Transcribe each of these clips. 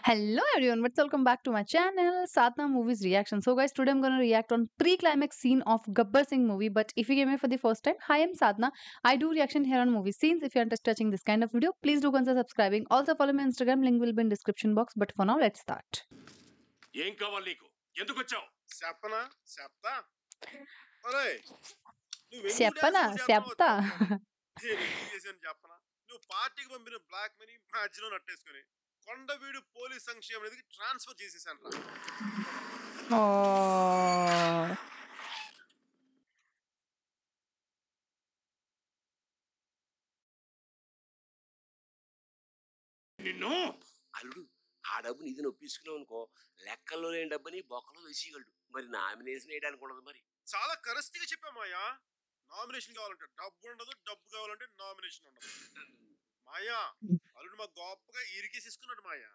Hello everyone, but welcome back to my channel, Satna Movies Reaction. So guys, today I'm gonna react on pre-climax scene of Gabbar Singh movie. But if you came here for the first time, hi, I'm Sadhna. I do reaction here on movie scenes. If you're interested watching this kind of video, please do consider subscribing. Also follow my Instagram, link will be in description box. But for now, let's start. ఏం కావాలి నీకు? ఎందుకు వచ్చావు? చెప్పనా చెప్తా ఒరేయ్ చెప్పనా చెప్తా చెప్పనా నువ్వు పార్టీకి పంపిన బ్లాక్ మనీ మధ్యలో నట్టేసుకుని కొండవీడు పోలీస్ సంక్షేమ నిధికి ట్రాన్స్ఫర్ చేసేసాను రా. నిన్ను అల్లుడు ఆ డబ్బు నిధి నొప్పించుకున్నావు అనుకో, లెక్కల్లో లేని డబ్బుని బొక్కలో వేసేయగలడు. మరి నామినేషన్ వేయడానికి ఉండదు. మరి చాలా కరెస్ట్గా చెప్పా మాయా, నామినేషన్ కావాలంటే డబ్బు ఉండదు, డబ్బు కావాలంటే నామినేషన్ ఉండదు. మాయా అల్లుడు మా గొప్పగా ఇరికేసేసుకున్నాడు మాయా.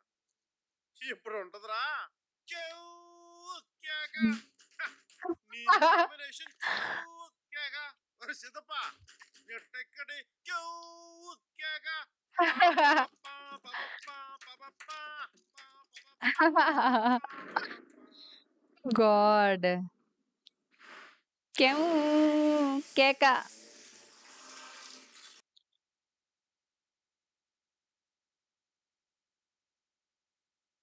ఇప్పుడు ఉంటదిరా నీ నామినేషన్ సిద్ధప్ప ఎట్టెక్కడి God. क्यों क्या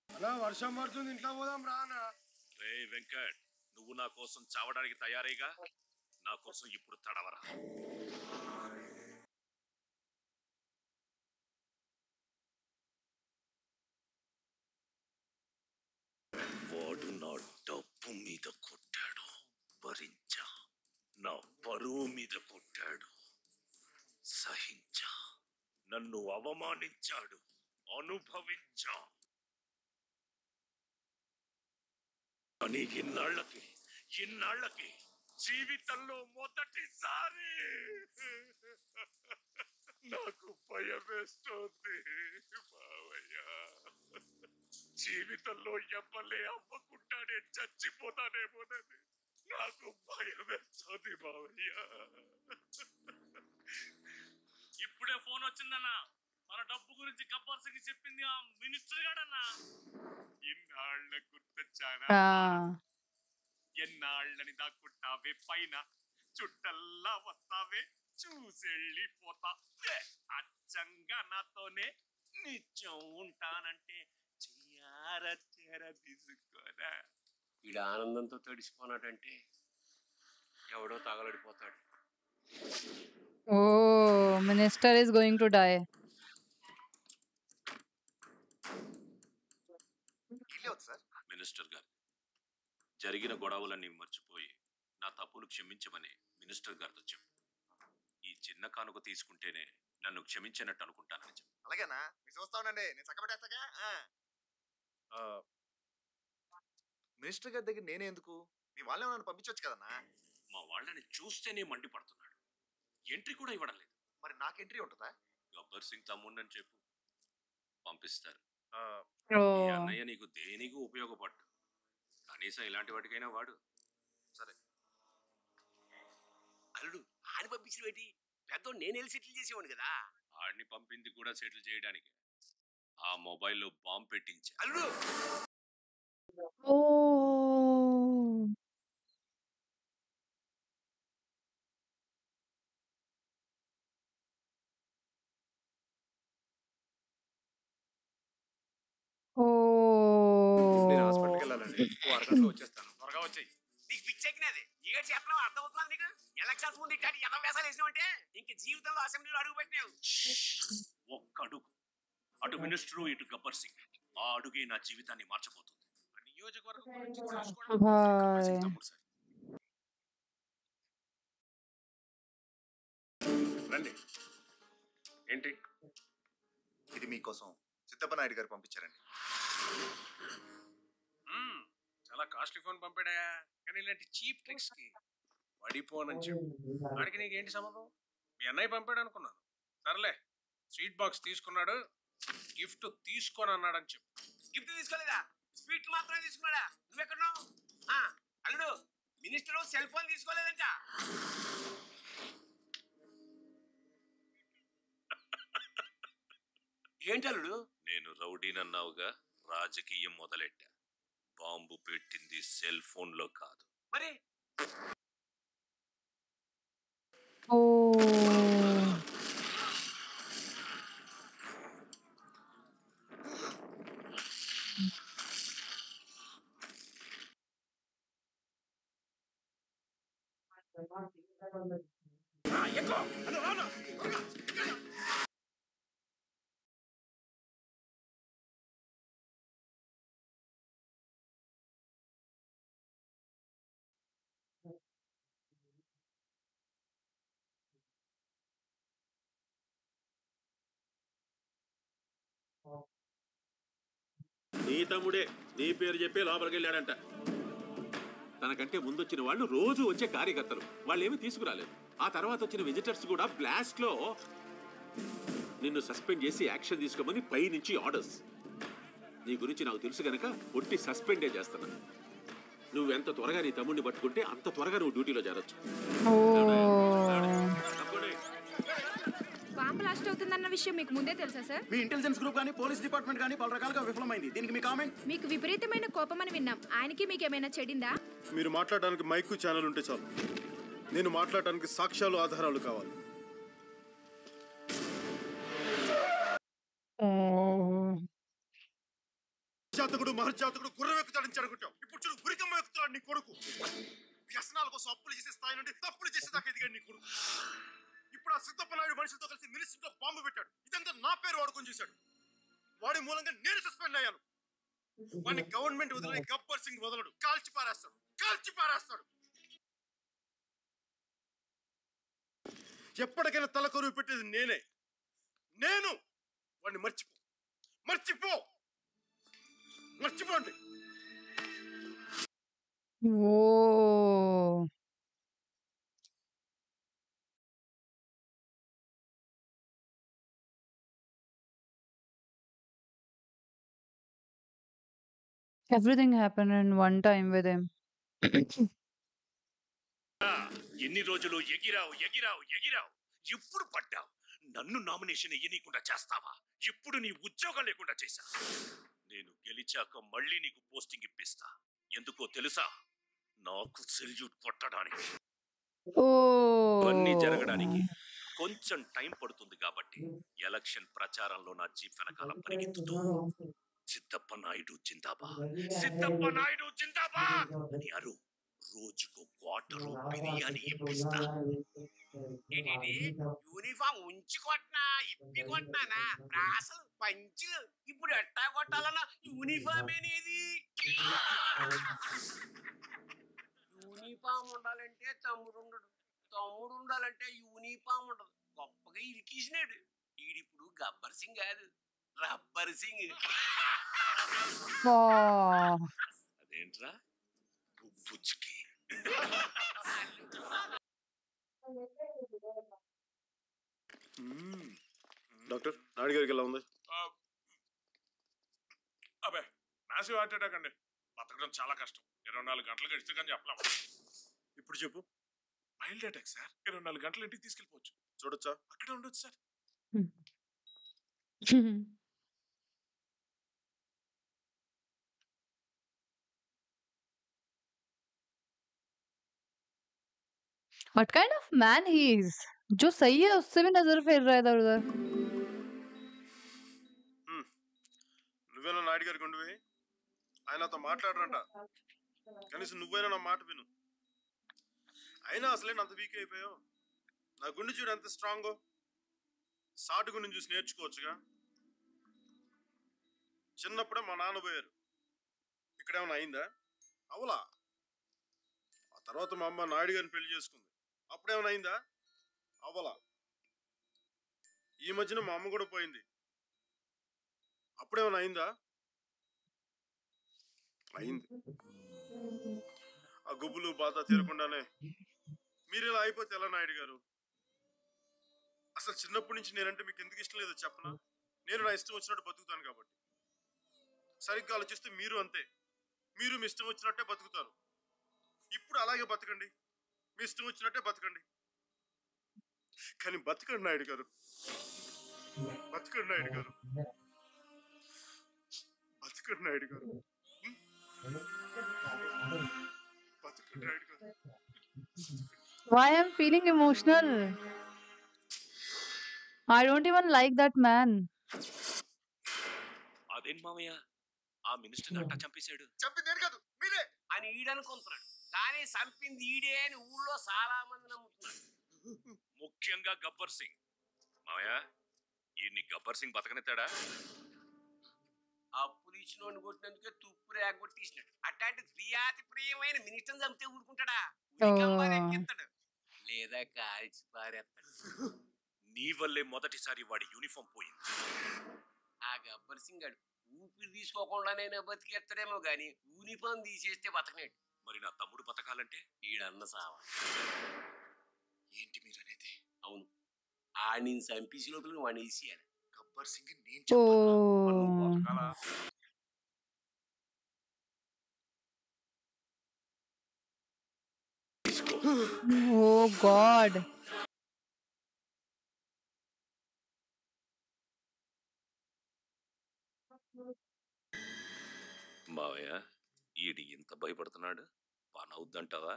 అలా వర్షం పడుతుంది, ఇంట్లో పోదాం రానా? రే వెంకట్, నువ్వు నా కోసం చావడానికి తయారీగా, నా కోసం ఇప్పుడు తడవరా. వాడు నా డబ్బు మీద కొట్టాడు, భరించా. నా పరువు మీద కొట్టాడు, సహించా. నన్ను అవమానించాడు, అనుభవించా. కానీ ఇన్నాళ్ళకి జీవితంలో మొదటిసారి నాకు భయం వేస్తోంది మావయ్య. జీవితంలో ఎవ్వలే అవ్వకుండానే చచ్చిపోతానేమోనని నాకు భయం వేస్తోంది మావయ్య. ఇప్పుడే ఫోన్ వచ్చిందన్నా, మన డబ్బు గురించి గబ్బర్ సింగ్ చెప్పింది ఆ మినిస్టర్ గాడన్నా. ఇన్నాళ్ళ గుర్తొచ్చానా? ఎన్నాళ్ళని దాక్కుంటావే పైన, చుట్టల్లా వస్తావే చూసెళ్ళిపోతా. అచ్చంగా నాతోనే నిత్యం ఉంటానంటే చెర తీసుకోరా. వీడు ఆనందంతో తడిసిపోనాడంటే ఎవడో తగలడిపోతాడు. Oh, minister is going to die. Minister గారు, జరిగిన గొడవలన్నీ మర్చిపోయి నా తప్పులు క్షమించమని మినిస్టర్ గారితో చెప్పు. ఈ చిన్న కానుక తీసుకుంటేనే నన్ను క్షమించినట్టు అనుకుంటానని చెప్పు. అలాగేనా, మీరు చూస్తా ఉండండి, నేను చక్కబెట్టేస్తాగా. మినిస్టర్ గారి దగ్గర నేనే ఎందుకు, మీ వాళ్ళే నన్ను పంపించవచ్చు కదన్నా. మా వాళ్ళని చూస్తేనే మండిపడుతున్నాడు, ఎంట్రీ కూడా ఇవ్వడం లేదు. మరి నాకు ఎంట్రీ ఉంటుందా? గబ్బర్ సింగ్ తమ్ముడని చెప్పు, పంపిస్తారు. ఈ Oh. అన్నయ్య నీకు దేనికి ఉపయోగపడ్డు, కనీసం ఇలాంటి వాటికైనా వాడు. సరే అల్లుడు ఆని పంపించిన పెట్టి పెద్ద నేను వెళ్ళి సెటిల్ చేసేవాడు కదా. ఆడిని పంపింది కూడా సెటిల్ చేయడానికి. ఆ మొబైల్లో బాంబు పెట్టించా. అల్లుడు Oh. నేను Oh. హాస్పిటల్కి వెళ్ళాలండి, అరగంటలో వచ్చేస్తాను. త్వరగా వచ్చేయి. నీకు పిచ్చెక్కినది ఏడు చెప్పడం అర్థం అవుతుంది నీకు. ఎలక్షన్స్ ముందు ఇట్లాంటి ఎదవ వేసాలు వేసినావంటే ఇంక జీవితంలో అసెంబ్లీలో అడుగు పెట్టినావు. ఒక్క అడుగు అటు మినిస్టరు, ఇటు గబ్బర్ సింగ్. ఆ అడుగే నా జీవితాన్ని మార్చబోతుంది. ఆ నియోజకవర్గం గురించి తెలుసుకోవడం గబ్బర్ సింగ్ తమ్ముడు సార్. రండి. ఏంటి ఇది? మీకోసం సిద్ధప్ప నాయుడు గారు పంపించారండి. చాలా కాస్ట్లీ ఫోన్ పంపాడా, కానీ ఇలాంటి చీప్ ట్రిక్స్ కి పడిపోనని చెప్పు. వాడికి నీకేంటి సంబంధం? మీ అన్నయ్య పంపాడు అనుకున్నాను. సర్లే, స్వీట్ బాక్స్ తీసుకున్నాడు, గిఫ్ట్ తీసుకొని అన్నాడని చెప్పు. గిఫ్ట్ తీసుకోలేదా? స్వీట్ మాత్రమే తీసుకున్నాడా? నువ్వెక్కడున్నావు? అల్లుడు మినిస్టర్ సెల్ ఫోన్ తీసుకోలేదంట. ఏంటల్లుడు? నేను రౌడీనన్నావుగా, రాజకీయం మొదలెట్టా. బాంబు పెట్టింది సెల్ ఫోన్లో కాదు. మరి ఓహ్! ఎక్కువ అలా రానా త్వరగా. నీ తమ్ముడే నీ పేరు చెప్పి లోపలికి వెళ్ళాడంట. తనకంటే ముందొచ్చిన వాళ్ళు రోజు వచ్చే కార్యకర్తలు, వాళ్ళేమీ తీసుకురాలేదు. ఆ తర్వాత వచ్చిన విజిటర్స్ కూడా బ్లాస్ట్ లో నిన్ను సస్పెండ్ చేసి యాక్షన్ తీసుకోమని పై నుంచి ఆర్డర్స్. నీ గురించి నాకు తెలుసు గనక ఒట్టి సస్పెండే చేస్తున్నా. నువ్వెంత త్వరగా నీ తమ్ముడిని పట్టుకుంటే అంత త్వరగా నువ్వు డ్యూటీలో చేరొచ్చు. ఓహ్! బాంబు బ్లాస్ట్ అవుతుందన్న విషయం మీకు ముందే తెలుసా సార్? మీ ఇంటెలిజెన్స్ గ్రూప్ కానీ పోలీస్ డిపార్ట్మెంట్ కానీ పలు రకాలుగా విఫలమైంది. దీనికి మీ కామెంట్? మీకు విపరీతమైన కోపమని విన్నాం. ఆయనకి మీకు ఏమైనా చెడిందా? మీరు మాట్లాడడానికి మైకు ఛానల్ ఉంటే చాలు. నేను మాట్లాడడానికి సాక్ష్యాలు ఆధారాలు కావాలి. జాతకుడు మహర్జాతకుడు గుర్రం ఎక్కుతాడని అనుకుంటాం. ఇప్పుడు చూడు గురికమ్మ ఎక్కుతాడు నీ కొడుకు. వ్యసనాల కోసం అప్పులు చేసే స్థాయి నుండి తప్పులు చేసేదాకా ఎదిగాడు నీ కొడుకు. ఇప్పుడు ఆ సిద్ధప్ప నాయుడు మనుషులతో కలిసి మినిస్టర్తో బాంబు పెట్టాడు. ఇదంతా నా పేరు వాడుకొని చేశాడు. వాడి మూలంగా నేను సస్పెండ్ అయ్యాను. వాడిని గవర్నమెంట్ వదిలే గబ్బర్ సింగ్ వదలడు. కాల్చి పారేస్తాడు, కాల్చి పారేస్తాడు. ఎప్పటికైనా తల కొరువు పెట్టేది నేనే. నేను వాడిని మర్చిపో, మర్చిపో, మర్చిపోండి. ఓహ్! Everything happened in one time with him. ఎన్ని రోజులు ఎగిరావు ఎగిరావు ఎగిరావు, ఎప్పుడు పడ్డావు? నన్ను నామినేషన్ ఎయ్యనీయకుండా చేస్తావా? ఇప్పుడు నీ ఉద్యోగం లేకుండా చేశా. నేను గెలిచాక మళ్ళీ నీకు పోస్టింగ్ ఇప్పిస్తా. ఎందుకో తెలుసా? నాకు సెల్యూట్ కొట్టడానికి. ఇవన్నీ ఓహ్! జరగడానికి కొంచెం టైం పడుతుంది కాబట్టి ఎలక్షన్ ప్రచారంలో నా జీప్ వెనకాల పరిగెత్తుతూ సిద్ధప్ప నాయుడు జిందాబాద్, సిద్ధప్ప నాయుడు జిందాబాద్ అని అరు. రోజుకు క్వార్టరు బిర్యానీ ఇప్పిస్తా. ఏంటి యూనిఫామ్ ఉంచి కొట్టినా ఇప్పి కొట్టినానా? అసలు పంచులు ఇప్పుడు ఎట్టా కొట్టాలన్నా యూనిఫామ్ అనేది. యూనిఫామ్ ఉండాలంటే తమ్ముడు ఉండడు, తమ్ముడు ఉండాలంటే యూనిఫామ్ ఉండదు. గొప్పగా ఇరికిసినాడు. ఈడిప్పుడు గబ్బర్ సింగ్ కాదు, రబ్బర్ సింగ్. Oh. అదేంట్రా బుజ్జుకి? డాక్టర్ నాయుడు గారికి ఎలా ఉంది? అబ్బే మ్యాసివ్ హార్ట్ అటాక్ అండి. బతకడం చాలా కష్టం. 24 గంటలు గడిస్తే కానీ చెప్పలేము. ఇప్పుడు చెప్పు. Mild attack sir. 24 గంటలు ఇంటికి తీసుకెళ్ళిపోవచ్చు. చూడొచ్చా? అక్కడే ఉండొచ్చు sir. What kind of man he is? जो सही है उससे भी नजर फेर रहा है इधर उधर. నువ్వేనా నాయుడు గారికి ఉండివి? ఆయనతో మాట్లాడరంట. కనీసం నువ్వైనా నా మాట విను. అయినా అసలే అంత వీక్ అయిపోయావు. నా గుండె చూడు ఎంత స్ట్రాంగో. సాటు గుండెని చూసి నేర్చుకోవచ్చుగా. చిన్నప్పుడే మా నాన్న పోయారు. ఇక్కడేమైనా అయిందా? అవలా. ఆ తర్వాత మా అమ్మ నాయుడు గారిని పెళ్లి చేసుకుంది. అప్పుడేమైనా అయిందా? అవలా. ఈ మధ్యన మా అమ్మ కూడా పోయింది. అప్పుడేమైనా అయిందా? అయింది. ఆ గుబ్బులు బాధ తీరకుండానే మీరు ఇలా అయిపోతే ఎలా నాయుడు గారు? అసలు చిన్నప్పటి నుంచి నేనంటే మీకు ఎందుకు ఇష్టం లేదో చెప్పనా? నేను నా ఇష్టం వచ్చినట్టు బతుకుతాను కాబట్టి. సరిగ్గా ఆలోచిస్తే మీరు అంతే. మీరు మీ ఇష్టం వచ్చినట్టే బతుకుతారు. ఇప్పుడు అలాగే బతకండి. మీ ఇష్టం వచ్చినట్టే బతకండి. కానీ బతకండి నాయుడు గారు, బతకండి నాయుడు గారు, బతకండి. బతుకండి నాయుడు గారు, బతుకండి నాయుడు గారు. Why I'm feeling emotional? I don't even like that man. అదేంటి మామయ్య ఆ మినిస్టర్ అట్టా చంపేశాడు? చెప్పింది నేను కాదు, మీరే అని ఈడనుకుంటున్నాడు. కానీ చంపింది ఈడే అని ఊళ్ళో చాలా మంది నమ్ముతున్నారు. ముఖ్యంగా గబ్బర్ సింగ్. మామయ్య ఈయన్ని గబ్బర్ సింగ్ బతకనెత్తాడా? అప్పులు ఇచ్చినోడిని కొట్టినందుకే తుప్పు రేగొట్టేసినాడు. అట్లాంటి ప్రియాతి ప్రియమైన మినిస్టర్ చంపితే ఊరుకుంటాడా? ఉరికంబాలు ఎక్కిస్తాడు, లేదా కాల్చి పారేస్తాడు. నీ వల్లే మొదటిసారి వాడి యూనిఫామ్ పోయింది. ఆ గబ్బర్ సింగ్ గాడు ఊపిరి తీసుకోకుండానైనా బతికేస్తాడేమో గాని యూనిఫామ్ తీసేస్తే బతకనేడు. మరి నా తమ్ముడు బతకాలంటే ఈడన్న సావ. ఏంటి మీరు అనేది? అవును, ఆ నేను చంపేసి లోపలికి వాడిని వేసేయాలి. గబ్బర్ సింగ్ నేను చెప్పాలా? Oh. బతకాలా? Oh God. మావయ్య ఈడి ఇంత భయపడుతున్నాడు, పని అవుద్దంటావా?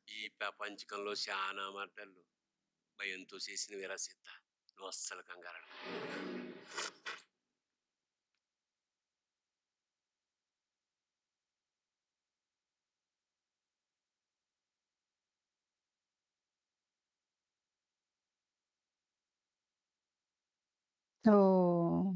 ఈ ప్రపంచకంలో చాలా మర్డర్లు భయంతో చేసిన విరసిద్ద. నువ్వు అస్సలు కంగారడు. Oh.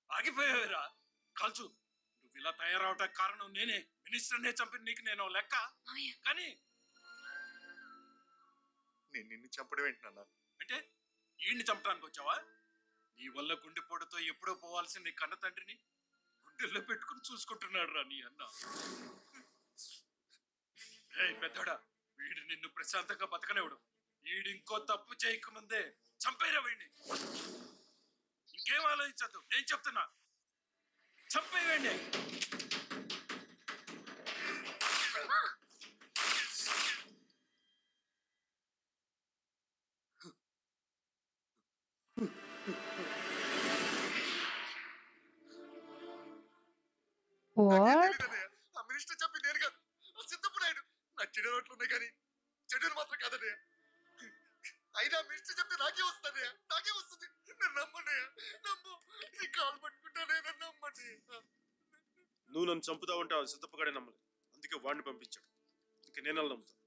ఆగిపోయావురా కాల్చు. నువ్వు ఇలా తయారవటానికి కారణం నేనే. మినిస్టర్నే చంపిన నీకు నేను లెక్క. కానీ నేను నిన్ను చంపడం ఏంటి నాన్న? అంటే ఈయన్ని చంపడానికి వచ్చావా? నీ వల్ల గుండెపోటుతో ఎప్పుడో పోవాల్సిన నీ కన్న తండ్రిని గుండెల్లో పెట్టుకుని చూసుకుంటున్నాడు రా నీ అన్న. పెద్దడా, వీడు నిన్ను ప్రశాంతంగా బతకనేవాడు. వీడు ఇంకో తప్పు చేయకముందే చంపేరా వీడిని. ఇంకేం ఆలోచించద్దు, నేను చెప్తున్నా, చంపేయండి. What? ఆ మినిస్టర్ చెప్పి నేను కాదు, ఆ సిద్ధపు నాయుడు. నా చెడు రోట్లు ఉన్నాయి కానీ చెడులు మాత్రం కాదన్నయ్య. అయినా మినిస్టర్ చెప్తే నాకే వస్తుందన్నయ్య, నాకే వస్తుంది. నన్ను నమ్మన్నయ్య, నమ్ము. నీ కాలు పట్టుకుంటానే, నన్ను నమ్మండి. నువ్వు నన్ను చంపుతావంటే ఆ సిద్ధప్పగాడే నమ్మలేదు, అందుకే వాడిని పంపించాడు. ఇంక నేను అలా నమ్ముతాను.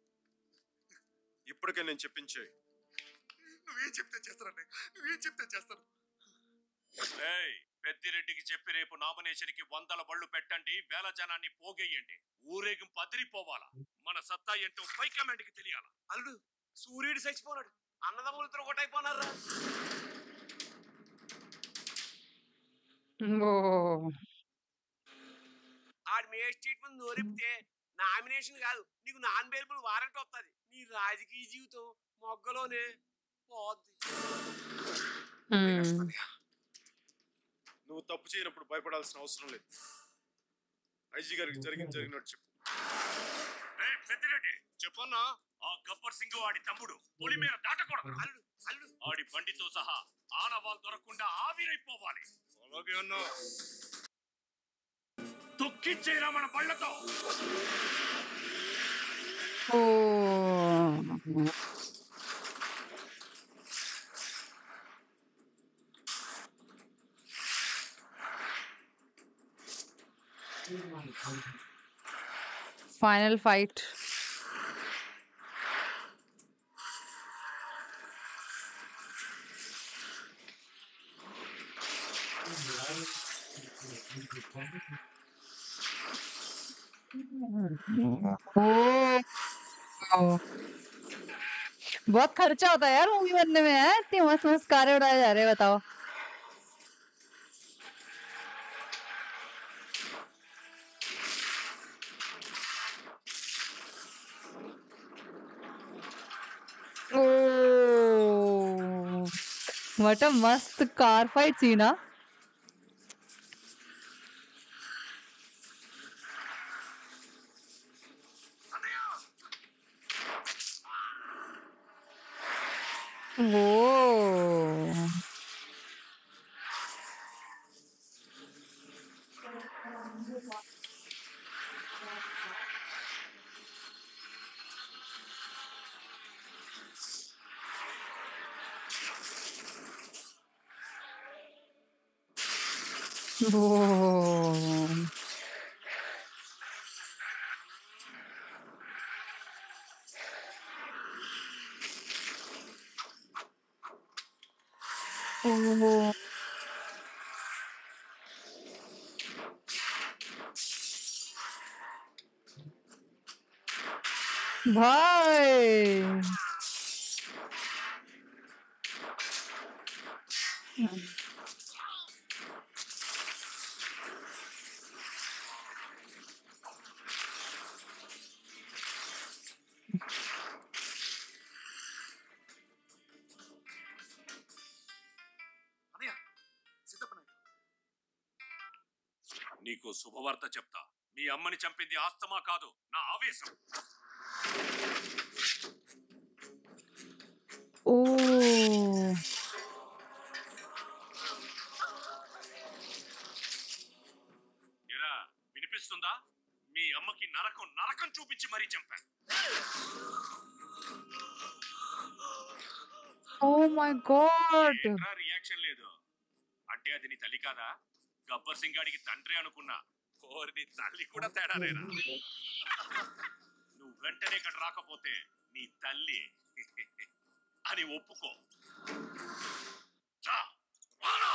ఇప్పటికే నేను చెప్పించే. నువ్వేం చెప్తే చేస్తానన్నయ్య, నువ్వేం చెప్తే చేస్తాను. పెద్దిరెడ్డికి చెప్పి రేపు నామినేషన్కి 100 బళ్ళు పెట్టండి, వేల జనాన్ని పోగేయండి. ఊరేగింపు అదిరిపోవాలా. మన సత్తా ఏంటో పై కమాండ్కి తెలియాలా. అల్లుడు, సూర్యుడు చచ్చిపోనాడు, అన్నదమ్ములతో ఒకటైపోనారా. Oh. ఆడి మే స్ట్రీట్ ముందు నోరిపితే నామినేషన్ కాదు, నీకు నాన్ బెయిలబుల్ వారెంట్ వస్తుంది. నీ రాజకీయ జీవితం మొగ్గలోనే పోద్ది. నువ్వు తప్పు చేయనప్పుడు భయపడాల్సిన అవసరం లేదు. ఐజీ గారికి జరిగినట్టు చెప్పు. పెద్దిరెడ్డి చెప్పన్నా, ఆ గబ్బర్ సింగ్ వాడి తమ్ముడు పొలి మీద దాటకూడదు. అల్లుడు అల్లుడు ఆడి బండితో సహా ఆనవాళ్ళు దొరకకుండా ఆవిరైపోవాలి. అలాగే అన్నా. తొక్కిచ్చేరా మన బళ్ళతో. Oh. Final fight. Oh. बहुत खर्चा होता है यार मूवी बनने में। है इतनी मस्त मस्त कारें उड़ाए जा रहे हैं, बताओ। What a mast car fight scene, huh? Whoa. Whoa. Oh. भाई అన్నయ్య సిద్ధప్ప నాయుడు నీకు శుభవార్త చెప్తా. మీ అమ్మని చంపింది ఆస్తమా కాదు, నా ఆవేశం. Oh. ఎరా వినిపిస్తుందా? మీ అమ్మకి నరకం నరకం చూపించి మరీ చంపా. Oh my God. ఏంట్రా రియాక్షన్ లేదు? అంటే అది నీ తల్లి కాదా? గబ్బర్ సింగ్ గాడికి తండ్రి అనుకున్నా. ఓరి నీ తల్లి కూడా తేడాలేరా? నువ్వు వెంటనే ఇక్కడ రాకపోతే నీ తల్లి అని ఒప్పుకో. రా, రారా.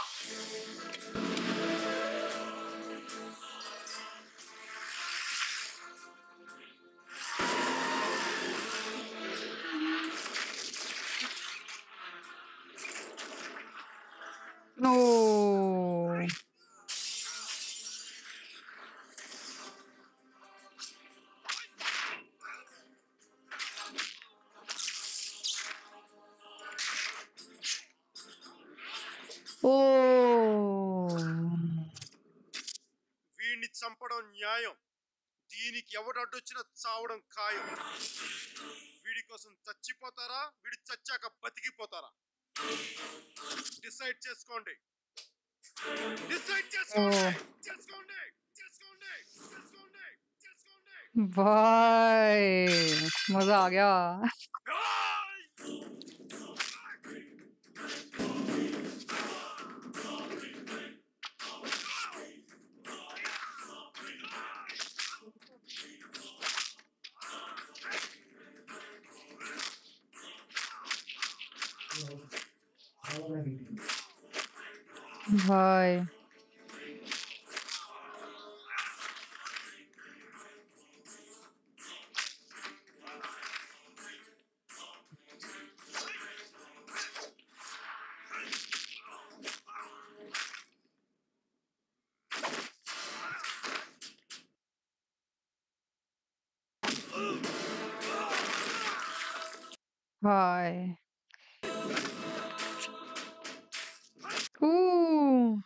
No. Oh. వీడిని చంపడం న్యాయం. దీనికి ఎవడు అడ్డొచ్చినా చావడం ఖాయం. వీడి కోసం చచ్చిపోతారా, వీడి చచ్చాక బతికిపోతారా? డిసైడ్ చేసుకోండి. డిసైడ్ చేసుకోండి. చేసుకోండి. చేసుకోండి. చేసుకోండి. చేసుకోండి. भाई मजा आ गया. भाई भाई Ooh.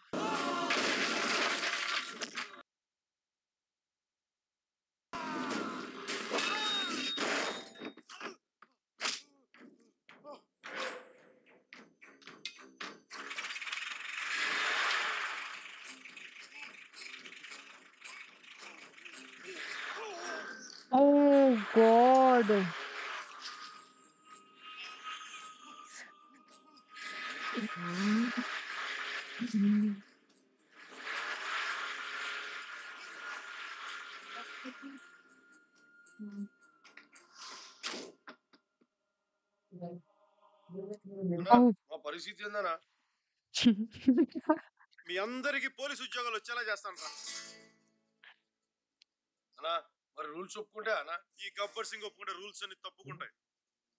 Oh God. అన్నా, Oh. మా పరిస్థితి ఏందన్నా? మీ అందరికి పోలీసు ఉద్యోగాలు వచ్చేలా చేస్తాను రా. అన్నా మరి రూల్స్ ఒప్పుకుంటే అన్నా ఈ గబ్బర్ సింగ్ ఒప్పుకుంటే రూల్స్ అన్ని తప్పుకుంటాయి.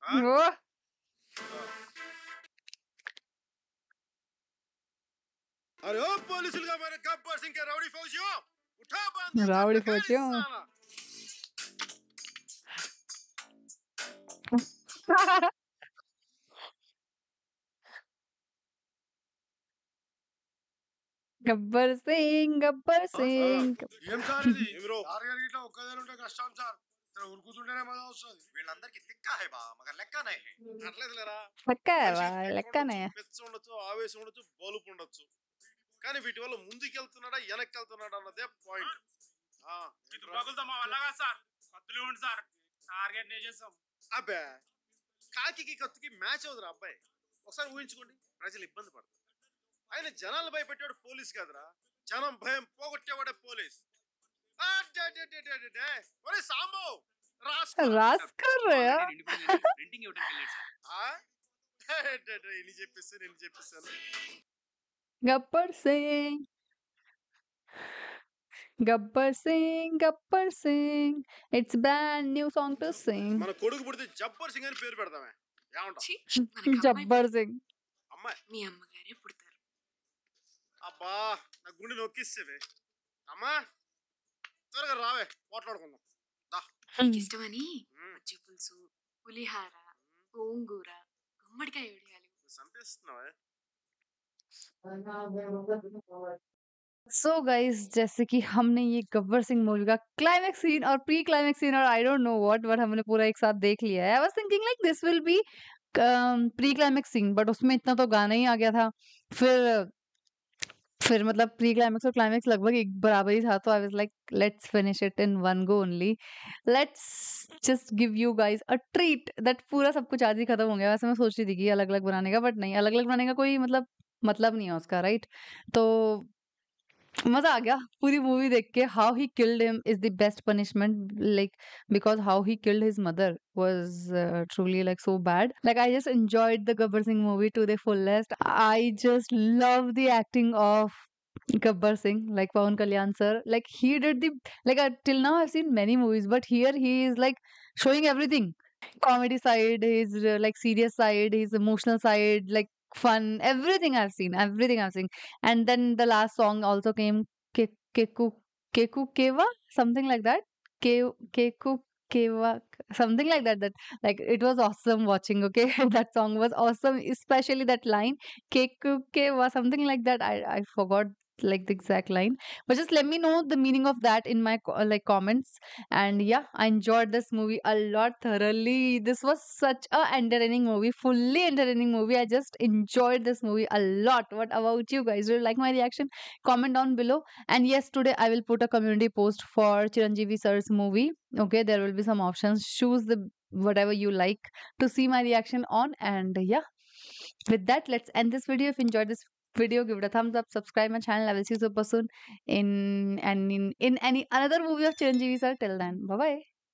Oh. अरे ओ पुलिस का मेरे गब्बर सिंह के राउडी फौजियों उठा बांध राउडी फौजियों। Gabbar Singh, Gabbar Singh. ఏం సార్ ఇది ఏం బ్రో? టార్గెట్ గిట్లా ఒక్కదాని ఉంటే కష్టం సార్ ఇక్కడ ఉరుకుతుంటేనే మజా వస్తుంది వీళ్ళందరికీ తిక్కా హై బా మగర్ లెక్కనే అట్లేదులేరా, పక్కా మనిషికి వా- కిక్ లెక్కనే. ఉండొచ్చు, పెచ్చ ఉండొచ్చు, ఆవేశం ఉండొచ్చు, బలుపు ఉండొచ్చు, కానీ వీటి వల్ల ముందుకు వెళ్తున్నాడా వెనక్కి వెళ్తున్నాడా అన్నదే పాయింట్. మా వల్ల కాదు సార్, కత్తులు ఇవ్వండి సార్, టార్గెట్ నే చేస్తాం. అబ్బే, కాకి కత్తుకి మ్యాచ్ అవుతురా అబ్బాయి. ఒకసారి ఊహించుకోండి, ప్రజలు ఇబ్బంది పడతారు. ఆయన జనాలు భయపెట్టాడు పోలీస్ కాదురా, జనం భయం పోగొట్టేవాడే పోలీస్. ఆ, day, day, day, day, day, day. ఒరేయ్ సాంబు, రాసుకో. రాస్కర్ ప్రింటింగ్ ఇవ్వడానికి వెళ్ళాడు సార్. ఆ? డే, డే, డే, ఇన్ని చెప్పేస్తాను. Gabbar Singh, Gabbar Singh, Gabbar Singh. It's brand new song to sing. మన కొడుకు పుడితే జబ్బర్ సింగ్ అని పేరు పెడతామే, ఏమంటావ్? ఛీ, మనకి అమ్మాయి జబ్బర్ సింగ్. అమ్మాయి, మీ అమ్మగారే పుడతారు. అబ్బా నా గుండె నొక్కిస్తేవే. అమ్మా త్వరగా రావే, మాట్లాడుకుందాం. నీకు ఇష్టమని మ్మ్. పచ్చి పులుసు, పులిహార, గోంగూర, గుమ్మడికాయ వడియాలు. చంపేస్తున్నావే. सो गाइस, जैसे कि हमने ये गब्बर सिंह मूवी का क्लाइमेक्स सीन और प्री क्लाइमेक्स सीन और I don't know what but हमने पूरा एक साथ देख लिया है. I was thinking like this will be pre climax scene, but उसमें इतना तो गाना ही आ गया था. फिर मतलब प्री क्लाइमेक्स और क्लाइमेक्स लगभग एक बराबर ही था, तो I was like let's finish it in one go only. Let's just give you guys a treat that पूरा सब कुछ आज ही खत्म हो गया. वैसे मैं सोच रही थी कि अलग अलग बनाने का, बट नहीं, अलग अलग बनाने का कोई मतलब नहीं है उसका, राइट? तो मजा आ गया पूरी मूवी देख के. How he killed him is the best punishment, like because how he killed his mother was truly like so bad. Like I just enjoyed the Gabbar Singh movie to the fullest. I just love the acting of Gabbar Singh, like Pawan Kalyan sir. Like he did the like till now I've seen many movies, but here he is like showing everything. Comedy side, his like serious side, his emotional side, like fun, everything I've seen. And then the last song also came, keku keku keva, something like that. Keku keva, something like that. That like it was awesome watching. Okay, that song was awesome, especially that line keku keva, something like that. I forgot like the exact line, but just let me know the meaning of that in my like comments. And yeah, I enjoyed this movie a lot thoroughly. This was such a entertaining movie, fully entertaining movie. I just enjoyed this movie a lot. What about you guys? Do you like my reaction? Comment down below. And yes, today I will put a community post for Chiranjeevi sir's movie. Okay, there will be some options. Choose the whatever you like to see my reaction on. And yeah, with that, let's end this video. If you enjoyed this video, give it a thumbs up, subscribe my channel. I will see you super soon in any another movie of Chiranjeevi sir. Till then, bye bye.